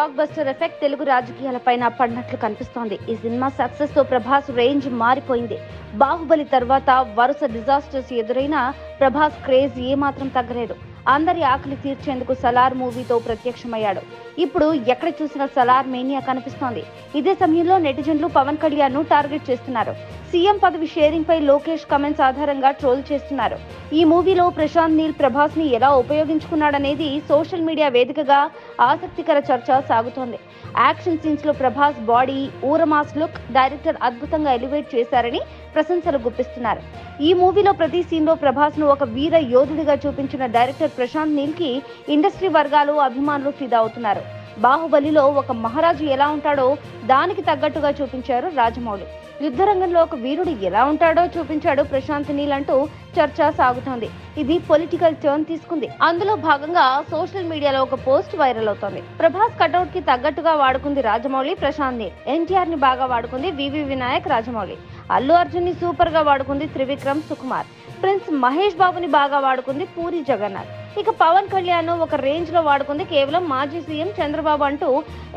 Block buster effect Telugu రాజకీయాలపైన పడినట్లు కనిపిస్తోంది. ఈ సినిమా సక్సెస్ తో ప్రభాస్ రేంజ్ మారిపోయింది. బాహుబలి తర్వాత వరుస డిజాస్టర్స్ ఎదురైనా ప్రభాస్ క్రేజ్ ఏమాత్రం తగ్గలేదు. అందరి ఆకలి తీర్చేందుకు సలార్ మూవీతో ప్రత్యక్షమయ్యాడు. ఇప్పుడు ఎక్కడ చూసినా సలార్ మేనియా కనిపిస్తోంది. ఇదే సమయంలో నెటిజన్లు పవన్ కళ్యాణ్ ను టార్గెట్ చేస్తున్నారు. సీఎం పదవి షేరింగ్ పై లోకేష్ కమెంట్స్ ఆధారంగా ట్రోల్ చేస్తున్నారు. ఈ మూవీలో ప్రశాంత్ నీల్ ప్రభాస్ ని ఎలా ఉపయోగించుకున్నాడనేది సోషల్ మీడియా వేదికగా ఆసక్తికర చర్చ సాగుతోంది. యాక్షన్ సీన్స్ లో ప్రభాస్ బాడీ, ఊరమాస్ లుక్ డైరెక్టర్ అద్భుతంగా ఎలివేట్ చేశారని ప్రశంసలు గుప్పిస్తున్నారు. ఈ మూవీలో ప్రతి సీన్ లో ప్రభాస్ ను ఒక వీర యోధుడిగా చూపించిన డైరెక్టర్ ప్రశాంత్ నీల్ కి ఇండస్ట్రీ వర్గాలు, అభిమానులు ఫిదా అవుతున్నారు. బాహుబలిలో ఒక మహారాజు ఎలా ఉంటాడో దానికి తగ్గట్టుగా చూపించారు రాజమౌళి. యుద్ధ రంగంలో ఒక వీరుడు ఎలా ఉంటాడో చూపించాడు ప్రశాంత్ నీల్ అంటూ చర్చ సాగుతోంది. ఇది పొలిటికల్ టర్న్ తీసుకుంది. అందులో భాగంగా సోషల్ మీడియాలో ఒక పోస్ట్ వైరల్ అవుతోంది. ప్రభాస్ కటౌట్ కి తగ్గట్టుగా వాడుకుంది రాజమౌళి, ప్రశాంత్ నీల్. ఎన్టీఆర్ ని బాగా వాడుకుంది వివి వినాయక్, రాజమౌళి. అల్లు అర్జున్ ని సూపర్ గా వాడుకుంది త్రివిక్రమ్, సుకుమార్. ప్రిన్స్ మహేష్ బాబుని బాగా వాడుకుంది పూరి జగన్నాథ్. ఇక పవన్ కళ్యాణ్ ఒక రేంజ్ లో వాడుకుంది కేవలం మాజీ సీఎం చంద్రబాబు అంటూ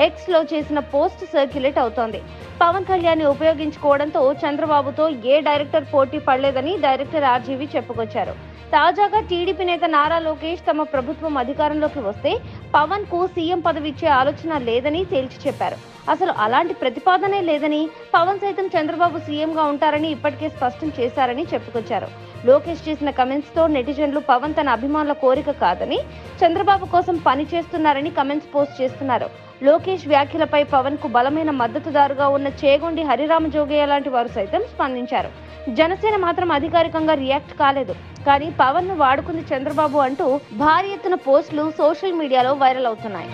ఎక్స్ లో చేసిన పోస్ట్ సర్క్యులేట్ అవుతోంది. పవన్ కళ్యాణ్ ని ఉపయోగించుకోవడంతో చంద్రబాబుతో ఏ డైరెక్టర్ పోటీ పడలేదని డైరెక్టర్ ఆర్జీవి చెప్పుకొచ్చారు. తాజాగా టీడీపీ నేత నారా లోకేష్ తమ ప్రభుత్వం అధికారంలోకి వస్తే పవన్ కు సీఎం పదవి ఇచ్చే ఆలోచన లేదని తేల్చి చెప్పారు. అసలు అలాంటి ప్రతిపాదనే లేదని, పవన్ సైతం చంద్రబాబు సీఎం గా ఉంటారని ఇప్పటికే స్పష్టం చేశారని చెప్పుకొచ్చారు. లోకేష్ చేసిన కమెంట్స్ తో నెటిజన్లు పవన్ తన అభిమానుల కోరిక కాదని, చంద్రబాబు కోసం పని చేస్తున్నారని కమెంట్స్ పోస్ట్ చేస్తున్నారు. లోకేష్ వ్యాఖ్యలపై పవన్ కు బలమైన మద్దతుదారుగా ఉన్న చేగొండి హరిరామ జోగయ్య లాంటి వారు సైతం స్పందించారు. జనసేన మాత్రం అధికారికంగా రియాక్ట్ కాలేదు. కానీ పవన్ ను వాడుకుంది చంద్రబాబు అంటూ భారీ ఎత్తున పోస్టులు సోషల్ మీడియాలో వైరల్ అవుతున్నాయి.